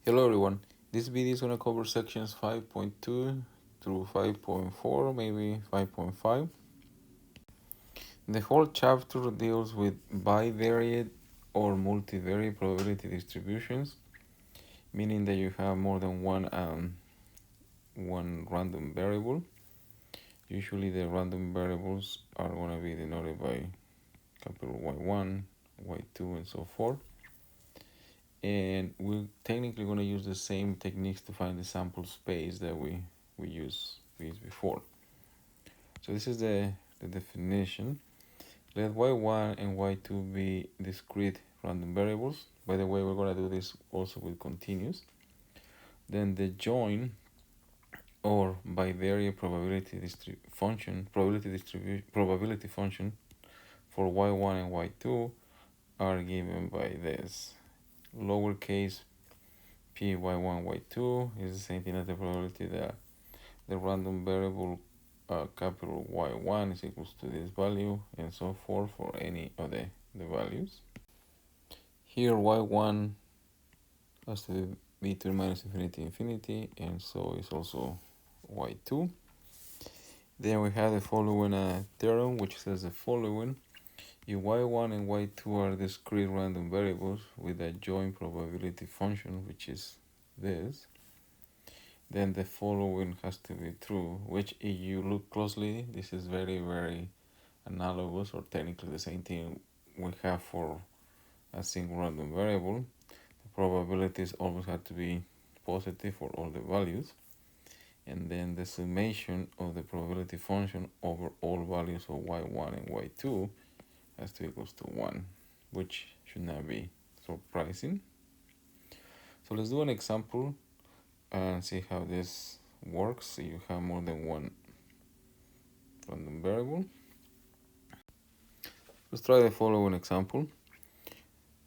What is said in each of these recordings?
Hello everyone, this video is going to cover sections 5.2 through 5.4, maybe 5.5. The whole chapter deals with bivariate or multivariate probability distributions, meaning that you have more than one random variable. Usually the random variables are going to be denoted by capital Y1, Y2, and so forth. And we're technically going to use the same techniques to find the sample space that we used before. So this is the definition. Let y1 and y2 be discrete random variables. By the way, we're going to do this also with continuous. Then the join or bivariate probability function for y1 and y2 are given by this. Lowercase p y1 y2 is the same thing as the probability that the random variable capital Y1 is equals to this value, and so forth for any of the values. Here Y1 has to be 2 minus infinity infinity, and so is also Y2. Then we have the following theorem, which says the following: if Y1 and Y2 are discrete random variables with a joint probability function, which is this, then the following has to be true, which if you look closely, this is very, very analogous, or technically the same thing we have for a single random variable. The probabilities always have to be positive for all the values, and then the summation of the probability function over all values of y1 and y2 has to equals to 1, which should not be surprising. So let's do an example and see how this works. So you have more than one random variable. Let's try the following example.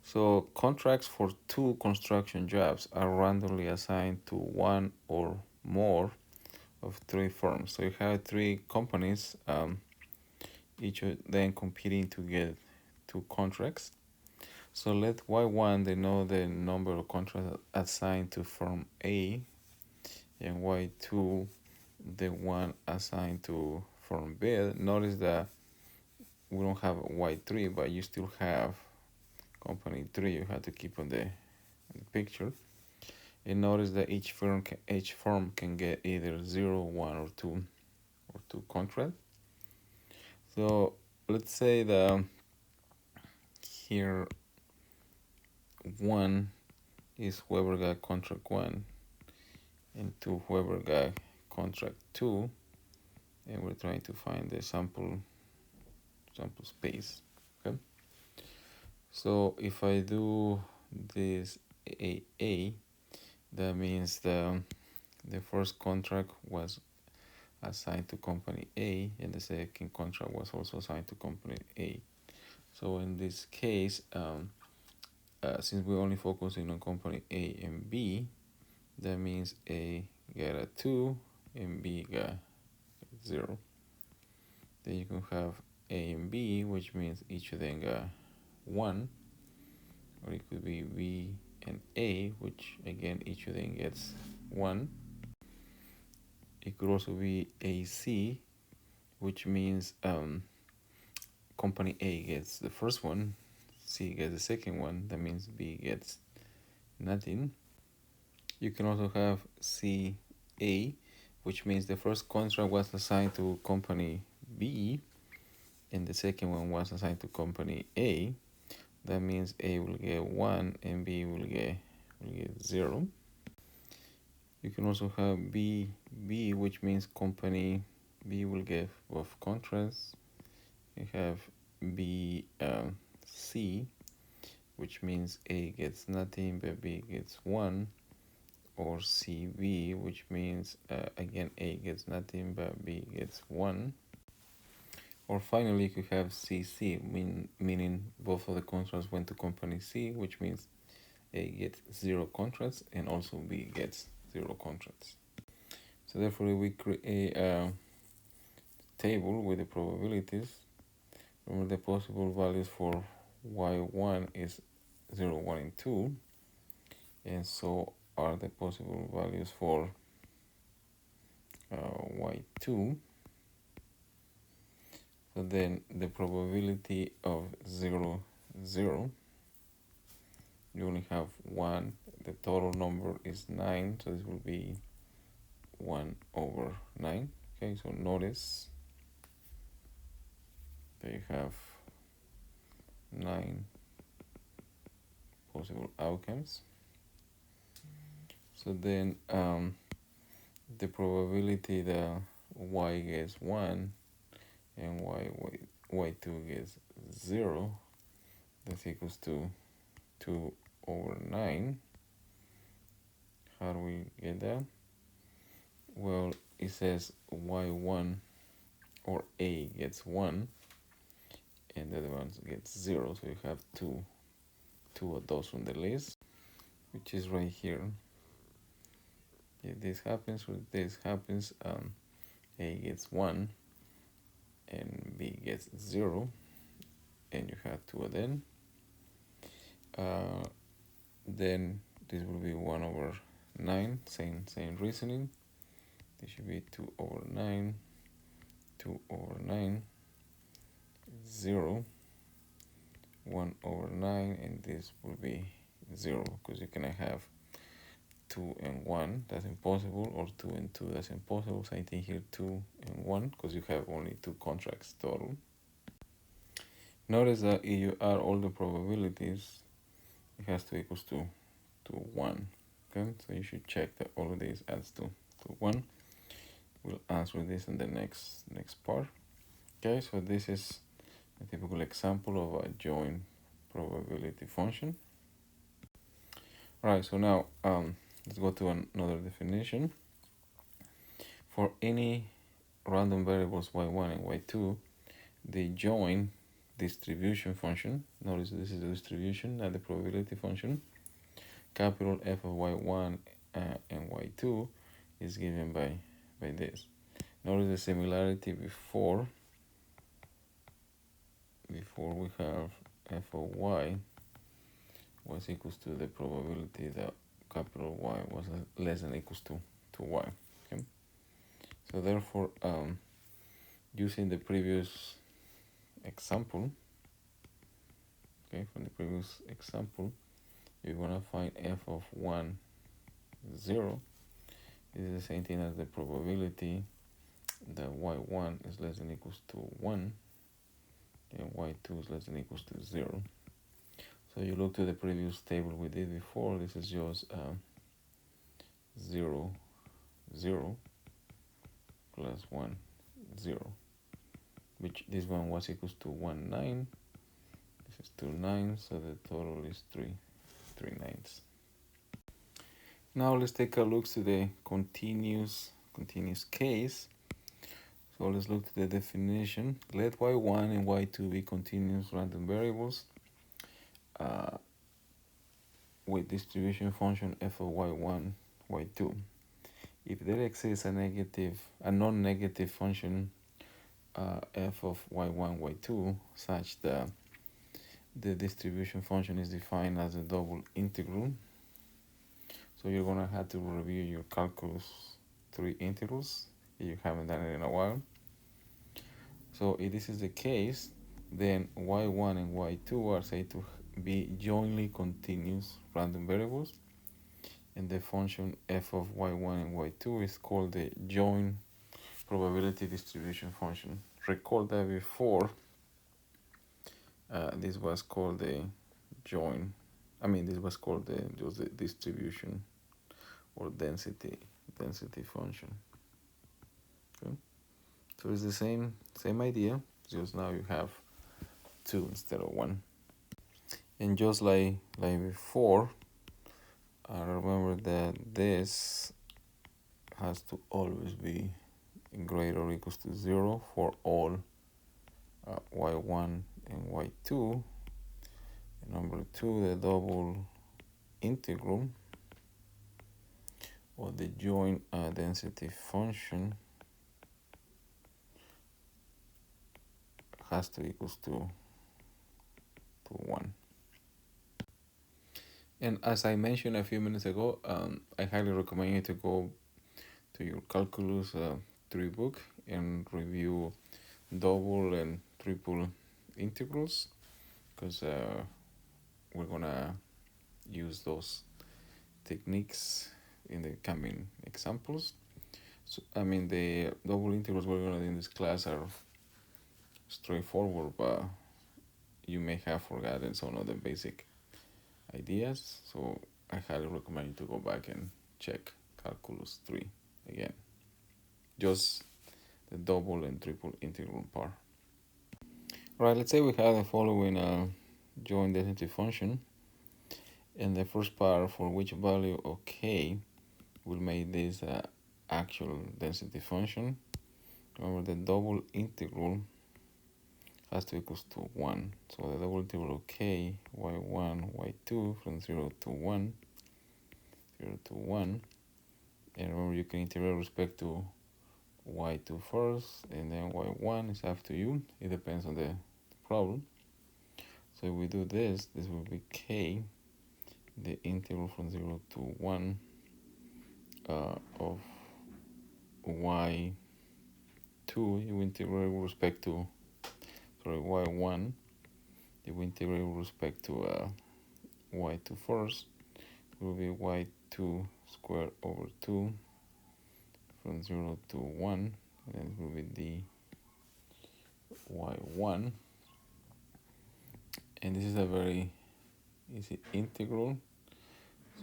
So contracts for 2 construction jobs are randomly assigned to one or more of 3 firms. So you have 3 companies, each of them competing to get 2 contracts. So let Y1 denote the number of contracts assigned to firm A, and Y2 the one assigned to firm B. Notice that we don't have Y3, but you still have company 3 you have to keep on the picture. And notice that each firm can get either 0, 1, or 2 contracts. So let's say that here 1 is whoever got contract 1, and 2 whoever got contract 2, and we're trying to find the sample space. Okay, so if I do this AA, that means the first contract was assigned to company A, and the second contract was also assigned to company A. So in this case, since we're only focusing on company A and B, that means A got a 2 and B got 0. Then you can have A and B, which means each of them got 1, or it could be B and A, which again each of them gets 1. It could also be AC, which means company A gets the first one, C gets the second one. That means B gets nothing. You can also have CA, which means the first contract was assigned to company B, and the second one was assigned to company A. That means A will get 1 and B will get 0. You can also have BB, which means company B will get both contracts. You have BC, which means A gets nothing but B gets 1, or CB, which means again A gets nothing but B gets 1. Or finally, you could have CC, meaning both of the contracts went to company C, which means A gets 0 contracts and also B gets 0 contracts. So therefore, we create a table with the probabilities. Remember, the possible values for Y1 is 0, 1, and 2. And so are the possible values for y2. So then the probability of 0, 0, you only have 1. The total number is 9, so this will be 1 over 9. Okay, so notice that you have 9 possible outcomes. So then the probability that y gets 1 and y2 gets 0, that's equals to 2 over 9. How do we get that? Well, it says y1 or a gets 1 and the other one gets 0, so you have two of those on the list, which is right here. If this happens, a gets 1 and b gets 0, and you have 2 of them. Then this will be 1 over 9, same reasoning. This should be 2 over 9, 2 over 9, 0, 1 over 9, and this will be 0, because you cannot have 2 and 1, that's impossible, or 2 and 2, that's impossible. Same thing here, 2 and 1, because you have only 2 contracts total. Notice that if you add all the probabilities, it has to equals to 1. Okay, so you should check that all of these adds to 1. We'll answer this in the next part. Okay, so this is a typical example of a joint probability function. All right, so now let's go to another definition. For any random variables y1 and y2, the joint distribution function, notice this is the distribution, not the probability function, capital F of y1 and y2 is given by this. Notice the similarity before we have f of y was equals to the probability that capital Y was less than or equals to y. Okay, so therefore using the previous example, okay, from the previous example, you want to find f of 1, 0. This is the same thing as the probability that y1 is less than or equals to 1 and y2 is less than or equals to 0. So you look to the previous table we did before. This is just 0, 0 plus 1, 0, which this one was equals to 1, 9. This is 2 9s, so the total is 3 9s. Now let's take a look to the continuous case. So let's look to the definition. Let y1 and y2 be continuous random variables with distribution function f of y1, y2. If there exists a non-negative function f of y1, y2 such that the distribution function is defined as a double integral, so you're gonna have to review your calculus 3 integrals if you haven't done it in a while. So if this is the case, then y1 and y2 are said to be jointly continuous random variables, and the function f of y1 and y2 is called the joint probability distribution function. Recall that before this was called the this was called just the distribution or density function. Okay, so it's the same idea, just now you have 2 instead of 1. And just like before, remember that this has to always be greater or equals to 0 for all y1 and y2. And number 2, the double integral or the joint density function has to equals to 1. And as I mentioned a few minutes ago, I highly recommend you to go to your calculus 3 book and review double and triple integrals, because we're gonna use those techniques in the coming examples. So I mean, the double integrals we're gonna do in this class are straightforward, but you may have forgotten some of the basic ideas. So I highly recommend you to go back and check calculus 3 again, just the double and triple integral part. Right, let's say we have the following joint density function, and the first part for which value of k will make this actual density function. Remember, the double integral has to equals to 1. So the double integral of k, y1, y2 from 0 to 1, 0 to 1. And remember, you can integrate respect to y2 first, and then y1 is up to you. It depends on the problem. So if we do this, this will be k, the integral from 0 to 1 of y2. You integrate with respect to, y1. If we integrate with respect to y2 first, it will be y2 squared over 2 from 0 to 1, and then it will be the y1. And this is a very easy integral,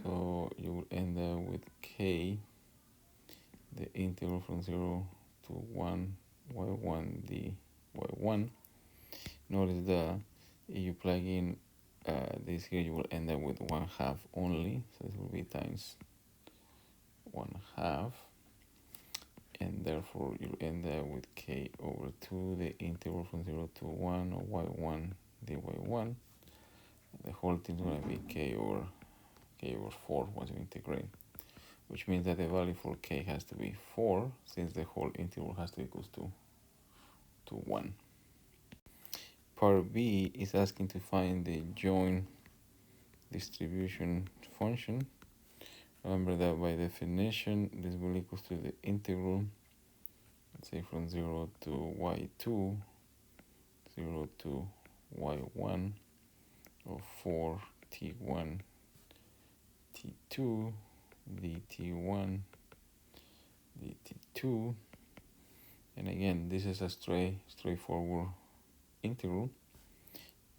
so you will end up with k, the integral from 0 to 1 y1 the y1. Notice that if you plug in this here, you will end up with 1/2 only, so this will be times 1/2, and therefore you end up with k over 2, the integral from 0 to 1 of y1 dy 1. The whole thing is going to be k over 4 once you integrate, which means that the value for k has to be 4, since the whole integral has to equal to 1. Part B is asking to find the joint distribution function. Remember that by definition, this will equal to the integral, let's say from 0 to y2, 0 to y1 of 4 t1 t2 dt1 dt2. And again, this is a straightforward integral.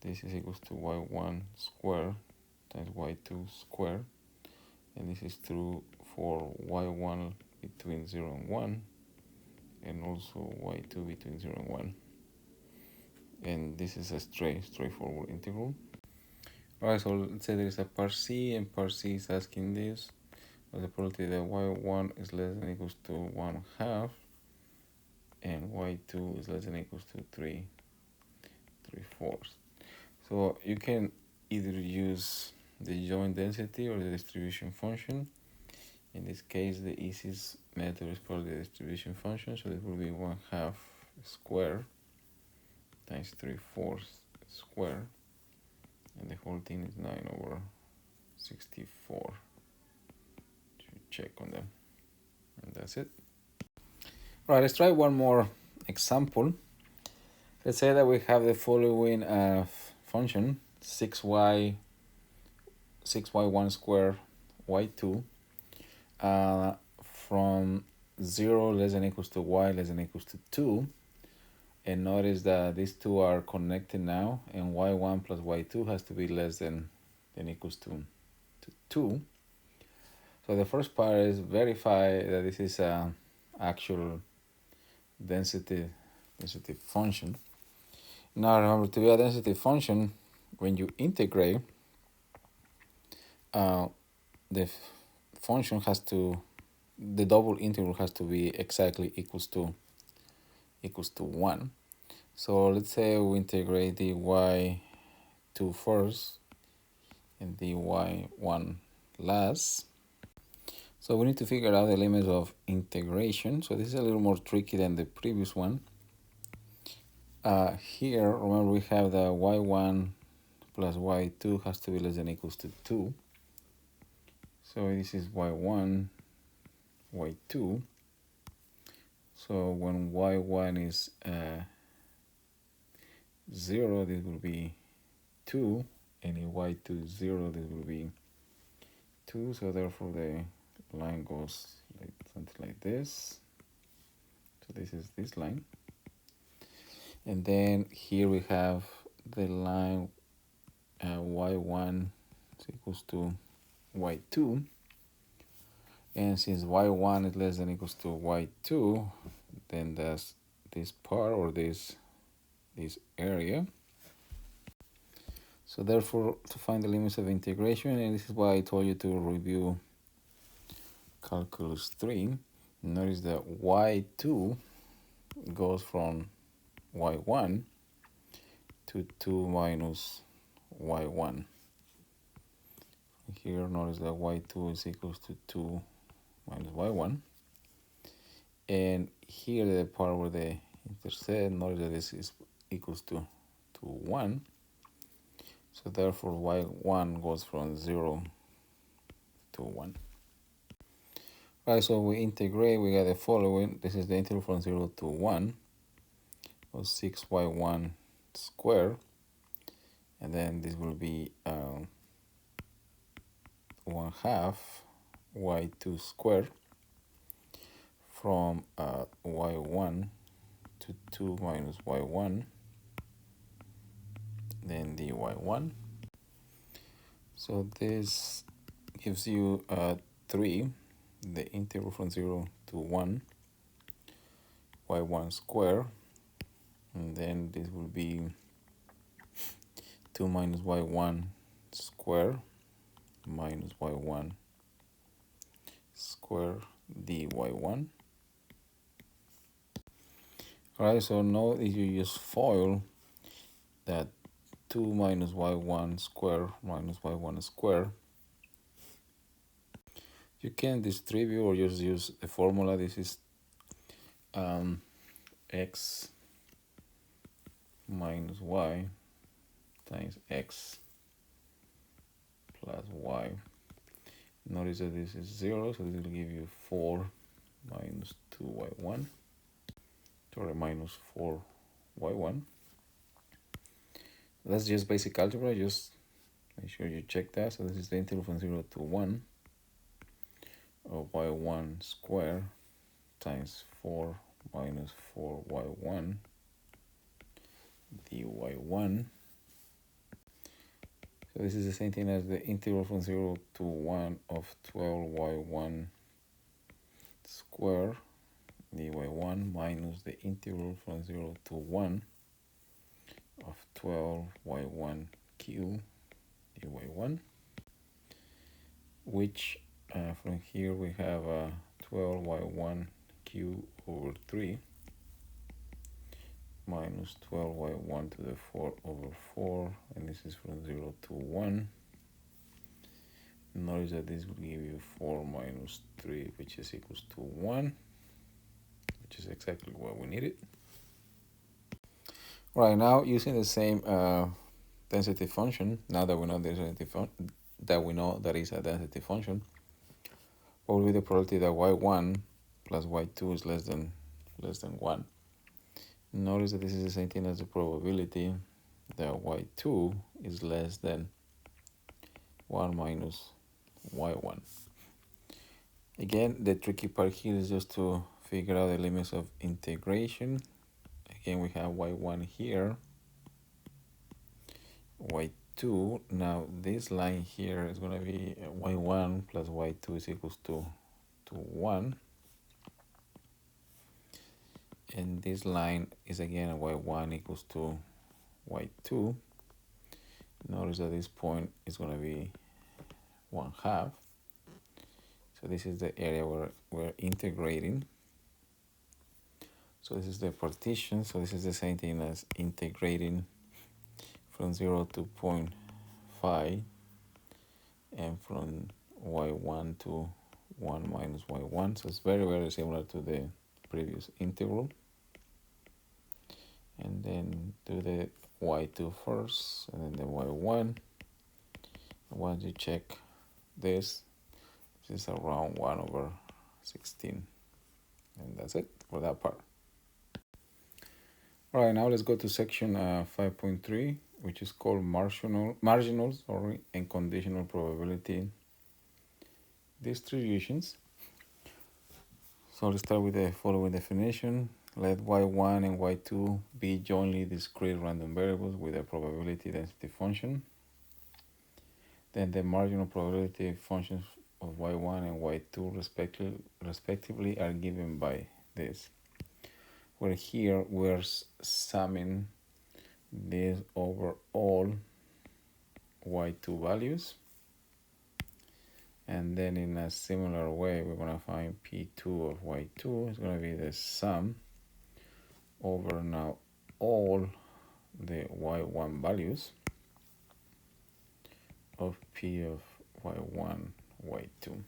This is equals to y1 squared times y2 squared, and this is true for y1 between 0 and 1, and also y2 between 0 and 1. And this is a straightforward integral. Alright, so let's say there is a part C, and part C is asking this, the probability that y1 is less than or equals to 1/2, and y2 is less than or equals to 3/4. So you can either use the joint density or the distribution function. In this case, the easiest method is probably the distribution function, so this will be 1/2 squared times 3/4 squared, and the whole thing is 9/64. Check on them, and that's it. Right, let's try one more example. Let's say that we have the following function, 6y1 squared y2 from 0 less than or equals to y less than or equals to 2. And notice that these two are connected now, and y1 plus y2 has to be less than or equals to 2. So the first part is verify that this is an actual density function. Now remember, to be a density function, when you integrate, the function has to, the double integral has to be exactly equals to 1. So let's say we integrate the y2 first and the y1 last. So we need to figure out the limits of integration. So this is a little more tricky than the previous one. Here, remember, we have the y1 plus y2 has to be less than or equals to 2. So this is y1, y2. So when y1 is 0, this will be 2, and if y2 is 0, this will be 2. So therefore the line goes like something like this. So this is this line. And then here we have the line y1 is equals to y2. And since y1 is less than equals to y2, then that's this part, or this area. So therefore, to find the limits of integration, and this is why I told you to review calculus 3, notice that y2 goes from y1 to 2 minus y1. Here, notice that y2 is equals to 2 minus y1. And here, the part where they intersect, notice that this is equals to 1. So therefore, y1 goes from 0 to 1. Right, so we integrate, we get the following. This is the integral from 0 to 1 of 6y1 squared. And then this will be 1/2 y2 squared from y1 to 2 minus y1, then dy1. So this gives you 3, the integral from 0 to 1, y1 squared, and then this will be 2 minus y1 squared minus y1 squared dy1. Alright, so now if you just FOIL that 2 minus y1 squared minus y1 squared, you can distribute or just use the formula. This is x minus y times x plus y. Notice that this is 0, so this will give you 4 minus 2y1, or minus 4y1. That's just basic algebra. Just make sure you check that. So this is the integral from 0 to 1 of y1 squared times 4 minus 4y1 dy1. So this is the same thing as the integral from 0 to 1 of 12y1 squared dy1 minus the integral from 0 to 1 of 12y1 cubed dy1, which from here we have 12y1 cubed over 3 minus 12y1 to the 4 over 4, and this is from 0 to 1. Notice that this will give you 4 minus 3, which is equals to 1, which is exactly what we needed. Right, now using the same density function, now that we know that is a density function, what will be the probability that y1 plus y2 is less than 1? Notice that this is the same thing as the probability that y2 is less than 1 minus y1. Again, the tricky part here is just to figure out the limits of integration. Again, we have y1 here, y2. Now this line here is going to be y1 plus y2 is equals to 1. And this line is again y1 equals to y2. Notice that this point is going to be 1/2. So this is the area where we're integrating. So this is the partition. So this is the same thing as integrating from 0 to 0.5 and from y1 to 1 minus y1. So it's very, very similar to the previous integral. And then do the y2 first, and then the y1. Once you check this, is around 1/16. And that's it for that part. All right, now let's go to section 5.3, which is called marginals, and conditional probability distributions. So let's start with the following definition. Let y1 and y2 be jointly discrete random variables with a probability density function. Then the marginal probability functions of y1 and y2 respectively are given by this. Where here we're summing this over all y2 values. And then in a similar way, we're going to find P2 of y2 is going to be the sum over now all the y1 values of P of y1, y2.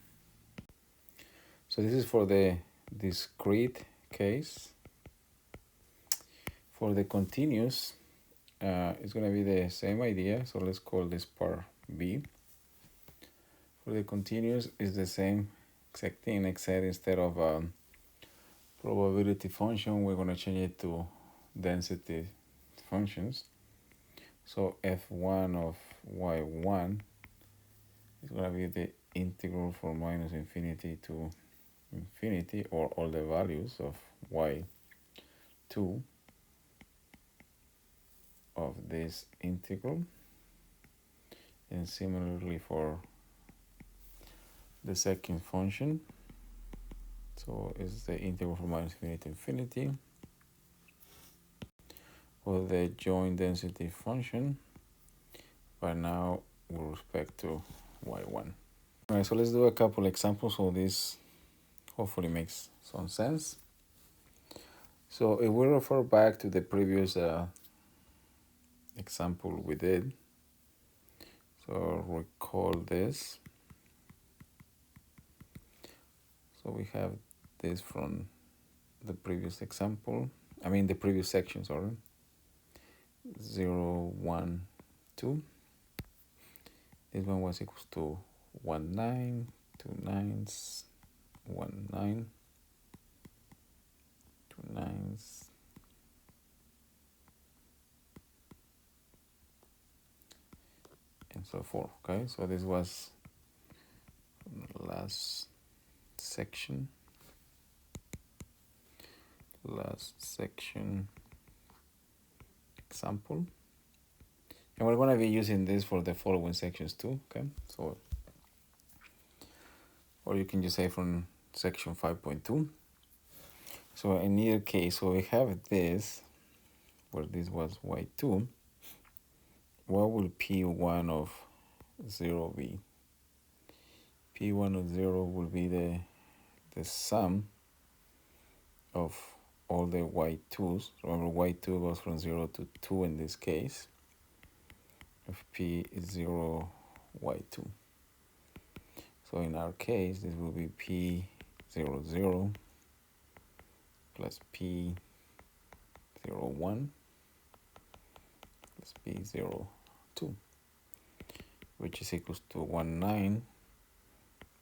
So this is for the discrete case. For the continuous, it's going to be the same idea. So let's call this part B. For the continuous, is the same exact thing, except instead of probability function, we're going to change it to density functions. So f1 of y1 is going to be the integral from minus infinity to infinity, or all the values of y2 of this integral. And similarly for the second function, so it's the integral from minus infinity to infinity of the joint density function, but now with respect to y1. All right, so let's do a couple examples so this hopefully makes some sense. So if we refer back to the previous example we did, so recall this. So we have this from the previous example, the previous section, sorry. 0, 1, 2. This one was equals to 1, 9, 2 9s, 1, 9, 2 9s, and so forth. Okay, so this was the last section example, and we're going to be using this for the following sections too. Okay, so, or you can just say from section 5.2. so in either case, so we have this where this was y2. What will p1 of 0 be? P1 of 0 will be the sum of all the y2s. Remember, y2 goes from 0 to 2 in this case, of p is 0, y2. So in our case, this will be p 0, 0 plus p 0, 1 plus p 0, 2, which is equals to 1, 9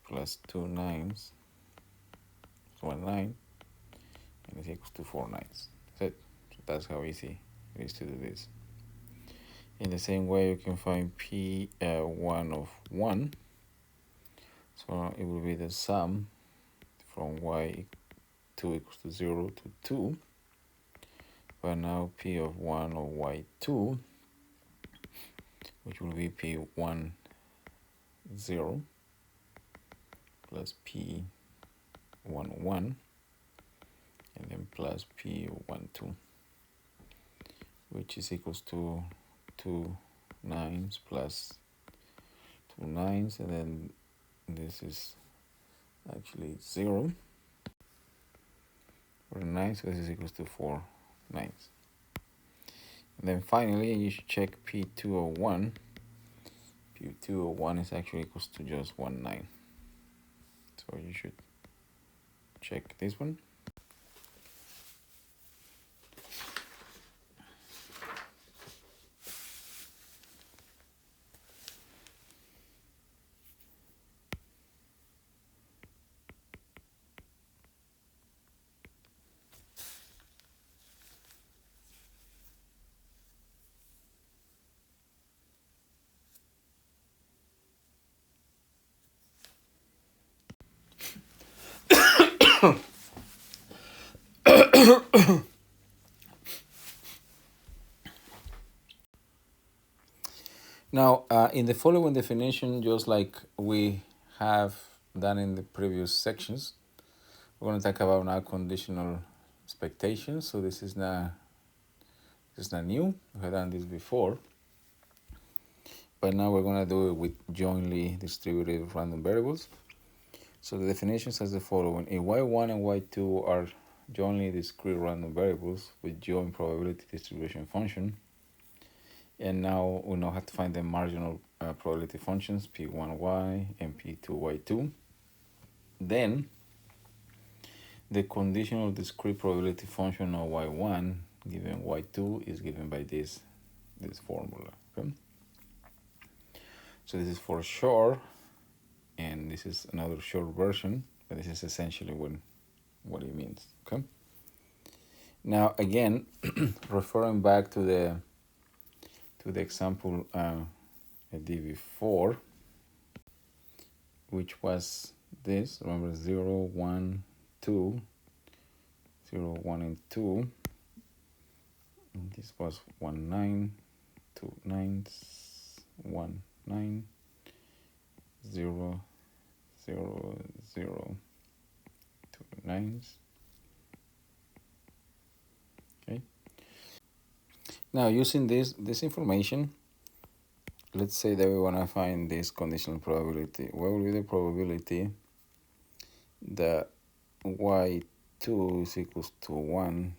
plus 2 9s, 1, 9, and it's equals to 4 9s. That's it. So that's how easy it is to do this. In the same way, you can find P1 of 1. So it will be the sum from y2 equals to 0 to 2. But now P of 1 of y2, which will be P1, 0 plus P1, 1, and then plus P1, 2, which is equals to 2 9s plus 2 9s, and then this is actually 0 for 9, so this is equals to 4 9s. And then finally, you should check P201. P201 is actually equals to just 1 9. So you should check this one. Now, in the following definition, just like we have done in the previous sections, we're going to talk about now conditional expectations. So this is not new. We have done this before, but now we're going to do it with jointly distributed random variables. So the definition says the following: if y1 and y2 are jointly discrete random variables with joint probability distribution function, and now we know how to find the marginal probability functions p1y and p2y2, then the conditional discrete probability function of y1 given y2 is given by this formula. Okay? So this is for sure, and this is another short version, but this is essentially what it means. Okay. Now again, referring back to the example I did before, which was this. Remember 0, 1, 2, 0, 1, and 2. And this was 1, 9, 2 9s, 1, 9, 0, 0, 0, 2 9s. Okay. Now using this information, let's say that we want to find this conditional probability. What will be the probability that y2 is equals to 1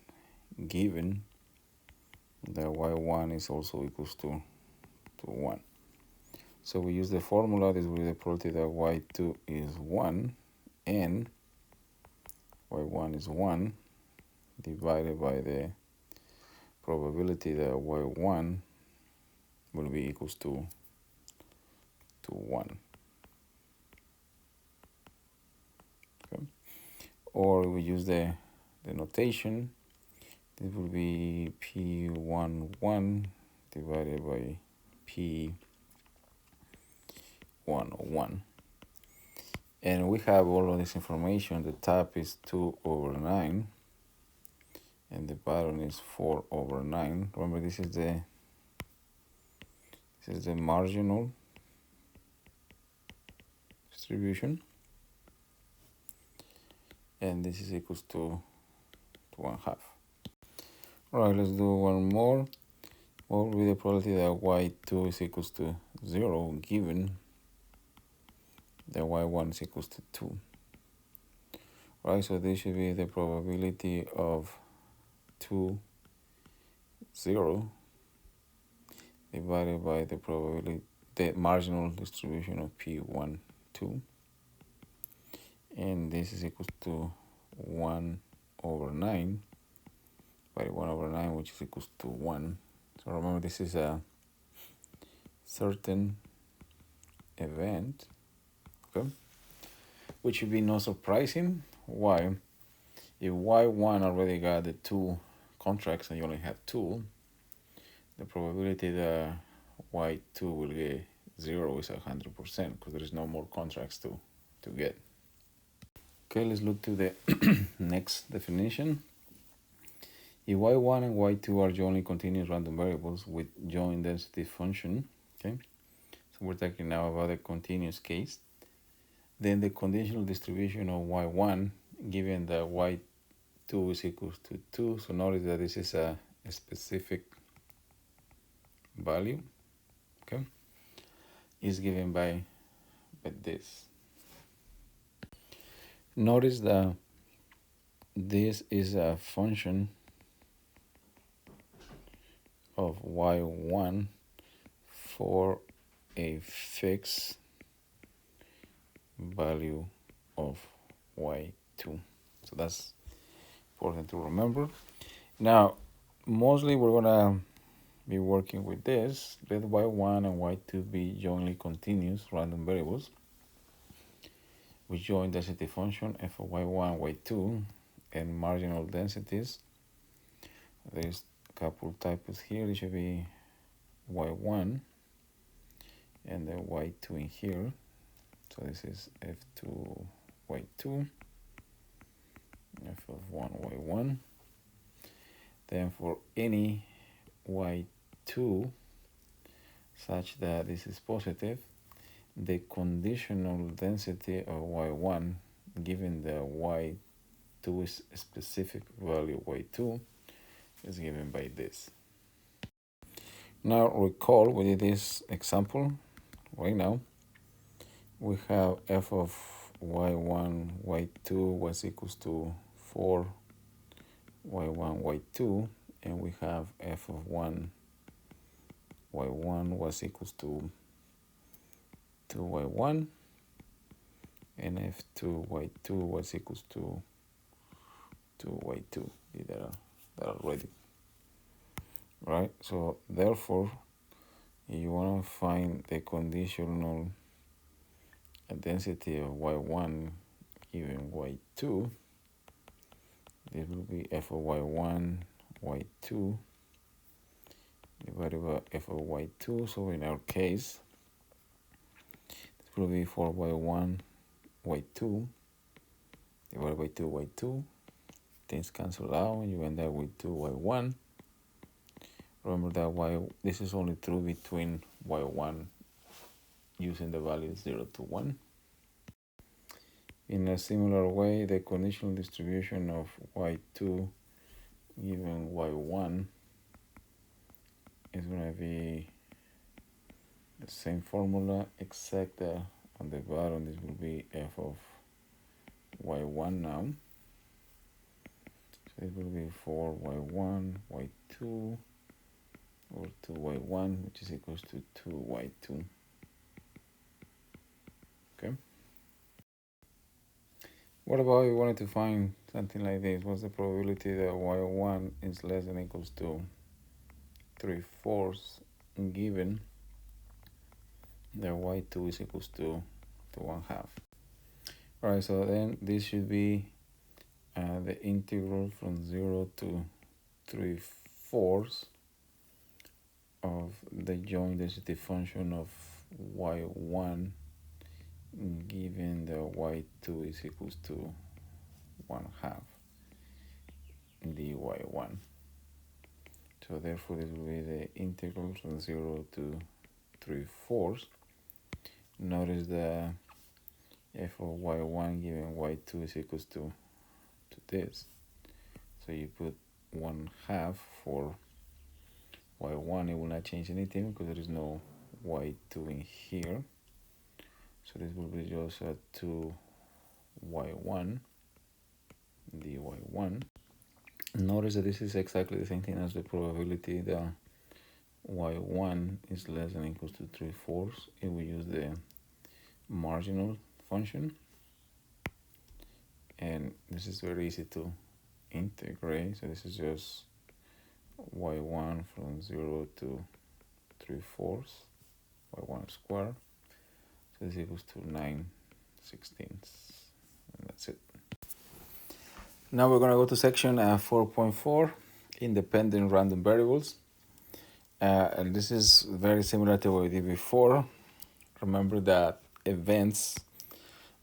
given that y1 is also equals to 1? So we use the formula. This will be the probability that y2 is 1 and y1 is 1 divided by the probability that y1 will be equals to 1. Okay. Or we use the notation. This will be p11 divided by p101. And we have all of this information. The top is 2/9 and the bottom is 4/9. Remember, this is the marginal distribution, and this is equals to 1/2. All right, let's do one more. What will be the probability that y2 is equals to 0 given that y1 is equals to 2? Right, so this should be the probability of 2, 0 divided by the probability, the marginal distribution of p1, 2. And this is equals to 1/9 by 1/9, which is equals to 1. So remember, this is a certain event, okay, which should be not surprising. Why? If y1 already got the 2 contracts and you only have 2, the probability that y2 will get 0 is 100% because there is no more contracts to get. Okay, let's look to the next definition. If y1 and y2 are jointly continuous random variables with joint density function, okay, so we're talking now about a continuous case, then the conditional distribution of y1 given that y2 is equals to 2, so notice that this is a specific value, okay, is given by this. Notice that this is a function of y1 for a fixed value of y2. So that's important to remember. Now, mostly we're gonna be working with this. Let y1 and y2 be jointly continuous random variables with joint density function f of y1, y2, and marginal densities. There's a couple types here. It should be y1 and then y2 in here. So this is f2, y2. 1, y1. Then for any y2 such that this is positive, the conditional density of y1 given the y2 is specific value y2 is given by this. Now recall we did this example right now. We have f of y1, y2 was equals to 4 y1, y2, and we have f of 1 y1 was equals to 2y1, and f2 y2 was equals to 2y2. Did that already, right? So therefore, you want to find the conditional density of y1 given y2. This will be f of y1, y2 divided by f of y2. So in our case, this will be 4y1, y2 divided by 2y2. Things cancel out and you end up with 2y1. Remember that this is only true between y1 using the values 0 to 1. In a similar way, the conditional distribution of y2 given y1 is going to be the same formula, except that on the bottom this will be f of y1 now. So it will be 4y1, y2, or 2y1, which is equals to 2y2. Okay. What about if we wanted to find something like this? What's the probability that y1 is less than or equals to 3/4 given that y2 is equals to 1/2? All right, so then this should be the integral from 0 to 3/4 of the joint density function of y1 given the y2 is equals to 1/2 dy1. So therefore this will be the integral from 0 to 3/4. Notice the f of y1 given y2 is equals to this. So you put 1/2 for y1, it will not change anything because there is no y2 in here. So this will be just a 2y1 dy1. Notice that this is exactly the same thing as the probability that y1 is less than or equals to 3/4 if we use the marginal function. And this is very easy to integrate. So this is just y1 from 0 to 3/4, y1 squared. So this equals to 9/16. And that's it. Now we're going to go to section 4.4, independent random variables. And this is very similar to what we did before. Remember that events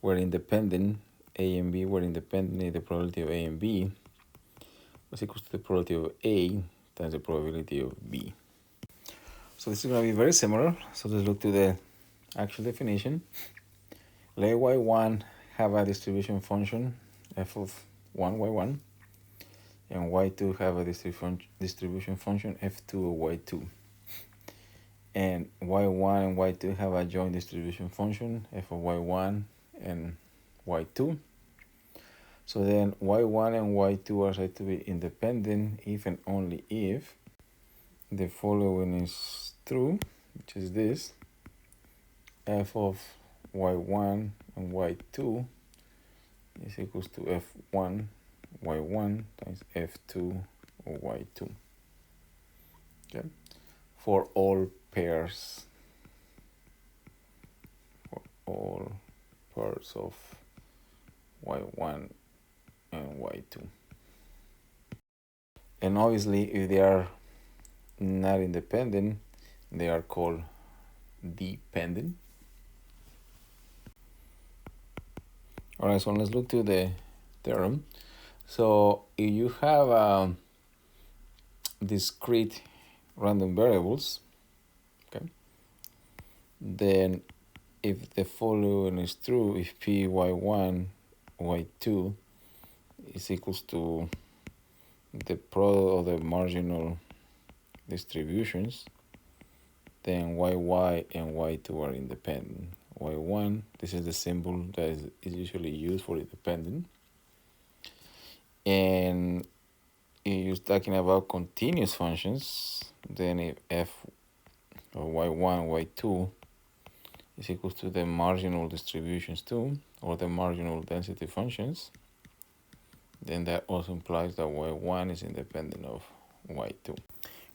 were independent, A and B were independent, the probability of A and B was equal to the probability of A times the probability of B. So this is going to be very similar. So let's look to the actual definition. Let y1 have a distribution function, f of 1, y1, and y2 have a distribution function, f2 of y2. And y1 and y2 have a joint distribution function, f of y1 and y2. So then y1 and y2 are said to be independent if and only if the following is true, which is this: f of y1 and y2 is equals to f1 y1 times f2 of y2. Okay, for all pairs, of y1 and y2. And obviously, if they are not independent, they are called dependent. All right, so let's look to the theorem. So if you have discrete random variables, okay, then if the following is true, if p y1 y2 is equals to the product of the marginal distributions, then yy and y2 are independent. Y1, this is the symbol that is usually used for independent. And if you're talking about continuous functions, then if f of y1, y2 is equal to the marginal distributions too, or the marginal density functions, then that also implies that y1 is independent of y2.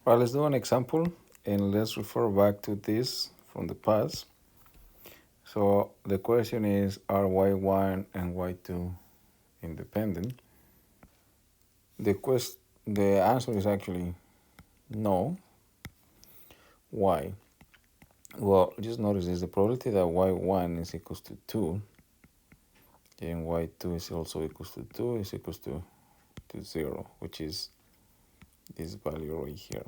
Well, let's do an example and let's refer back to this from the past. So the question is, are y1 and y2 independent? The answer is actually no. Why? Well, just notice this, the probability that y1 is equals to 2 and y2 is also equals to 2 is equals to 0, which is this value right here.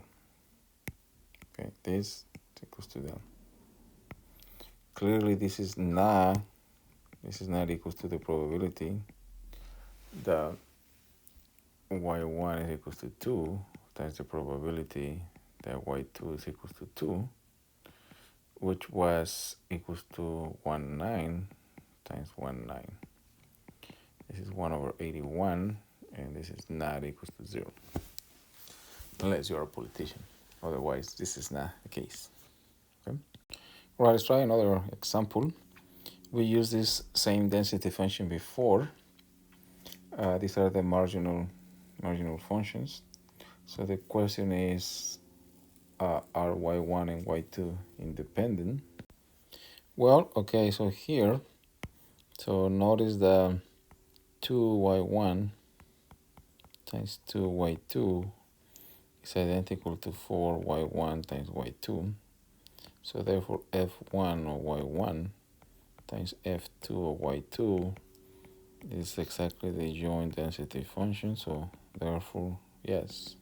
Okay, this is equals to that. Clearly, this is not equals to the probability that y1 is equals to 2 times the probability that y2 is equals to 2, which was equals to 19 times 19. This is 1 over 81, and this is not equals to 0. Unless you're a politician. Otherwise, this is not the case. Okay. All right, let's try another example. We used this same density function before. These are the marginal functions. So the question is, are y1 and y2 independent? Well, okay, so here, so notice the 2y1 times 2y2 is identical to 4y1 times y2. So therefore, f1 of y1 times f2 of y2 is exactly the joint density function. So therefore, yes,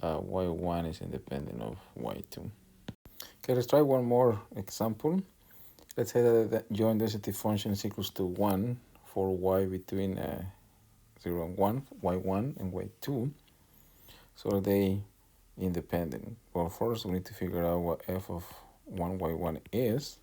y1 is independent of y2. Okay, let's try one more example. Let's say that the joint density function is equals to 1 for y between 0 and 1, y1 and y2. So are they independent? Well, first we need to figure out what f of 1 y1 is.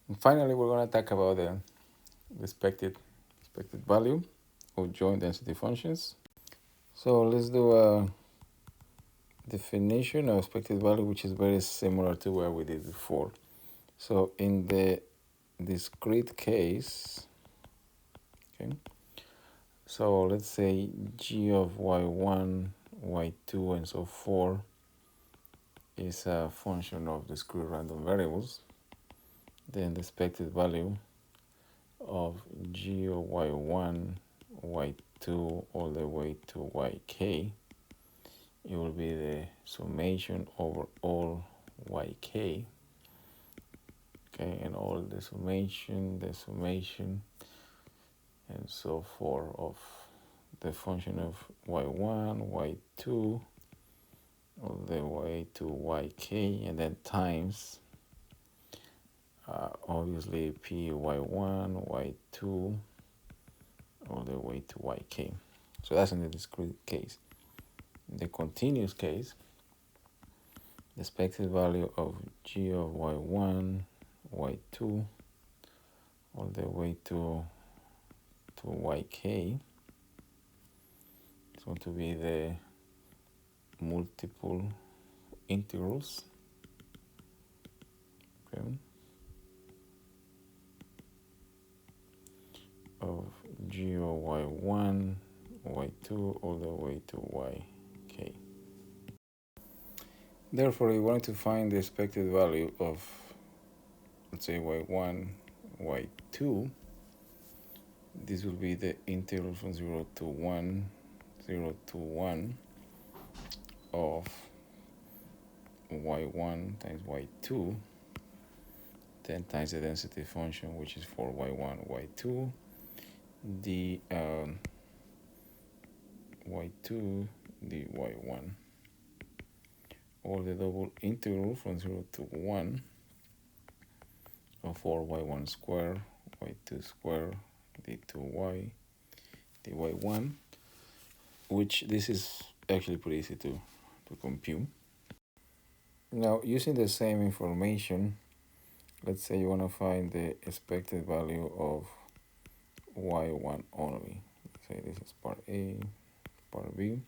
And finally, we're going to talk about the expected value of joint density functions. So let's do a definition of expected value, which is very similar to what we did before. So in the discrete case, okay, so let's say g of y1, y2, and so forth is a function of discrete random variables. Then the expected value of g of y1, y2, all the way to yk, it will be the summation over all yk, okay, and all the summation, and so forth of the function of y1, y2, all the way to yk, and then times obviously p y1, y2, all the way to yk. So that's in the discrete case. In the continuous case, the expected value of g of y1, y2, all the way to yk is going to be the multiple integrals, okay, of g of y1, y2, all the way to yk. Therefore, we wanted to find the expected value of, let's say, y1, y2. This will be the integral from 0 to 1, 0 to 1 of y1 times y2, 10 times the density function, which is for y1, y2, the y2, the y1, or the double integral from 0 to 1 of 4y1 square, y2 square, d2y, dy1, which this is actually pretty easy to compute. Now, using the same information, let's say you want to find the expected value of y1 only. Let's say this is part A, part B.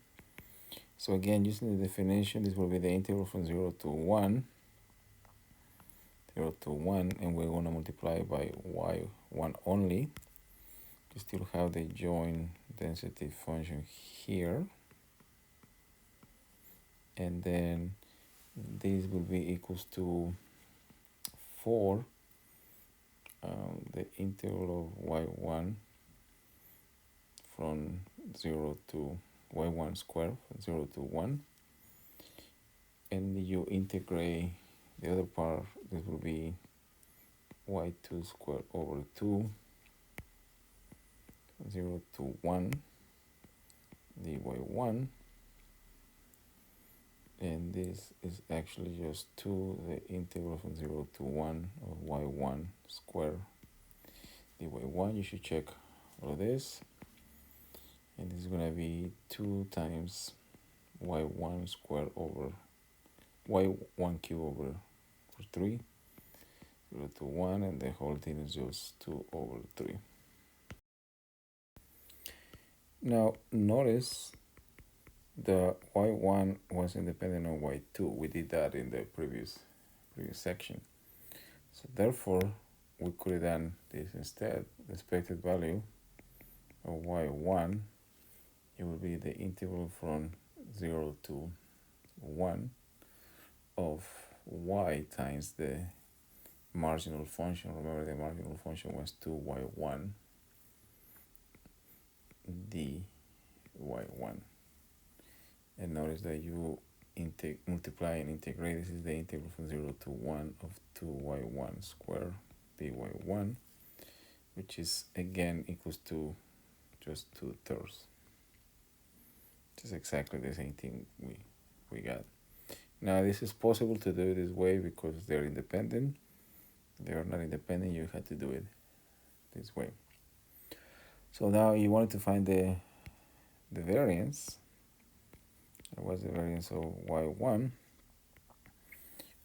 So again, using the definition, this will be the integral from 0 to 1, 0 to 1, and we're going to multiply by y1 only. You still have the joint density function here. And then this will be equals to 4, the integral of y1 from 0 to y1 square, from 0 to 1. And you integrate the other part, this will be y2 squared over 2, 0 to 1, dy1. And this is actually just 2, the integral from 0 to 1 of y1 squared dy1. You should check all of this. And this is going to be 2 times y1 squared over y1 cube over 3, 0 to 1, and the whole thing is just 2 over 3. Now, notice the y1 was independent of y2. We did that in the previous section. So therefore, we could have done this instead. The expected value of y1, it will be the integral from 0 to 1 of y times the marginal function. Remember, the marginal function was 2y1 dy1. And notice that you multiply and integrate. This is the integral from 0 to 1 of 2y1 squared dy1, which is again equals to just 2/3. Just exactly the same thing we got. Now, this is possible to do it this way because they're independent. They are not independent, you have to do it this way. So now you wanted to find the variance. What's the variance of y1?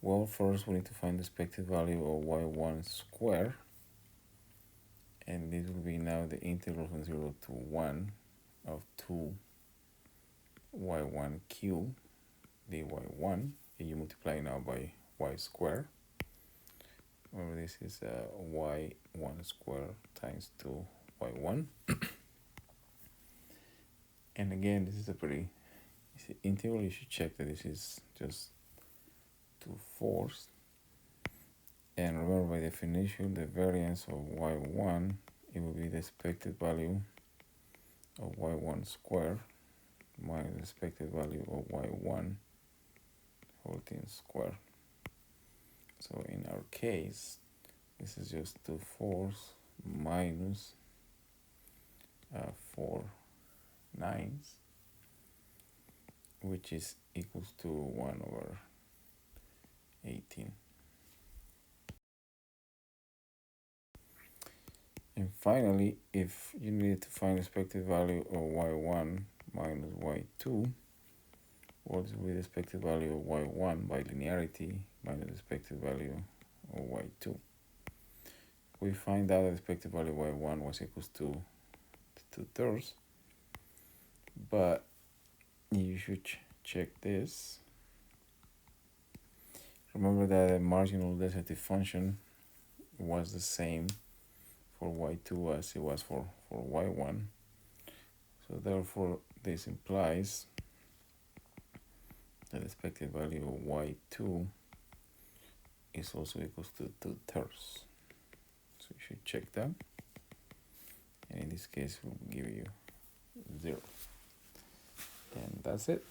Well, first we need to find the expected value of y1 squared. And this will be now the integral from 0 to 1 of 2y1 cube dy1. And you multiply now by y squared. Remember, this is y1 squared times 2y1. And again, this is a pretty easy integral. You should check that this is just 2/4. And remember, by definition, the variance of y1, it will be the expected value of y1 squared minus the expected value of y1 whole thing squared. So in our case, this is just 2/4 minus 4/9, which is equals to 1/18. And finally, if you need to find the expected value of y1 minus y2, what will be the expected value of y1 by linearity minus the expected value of y2? We find out that the expected value of y1 was equals to 2/3, but you should check this. Remember that the marginal density function was the same for y2 as it was for y1. So therefore, this implies that the expected value of y2 is also equals to 2/3. So you should check that. and in this case we'll give you 0. And that's it.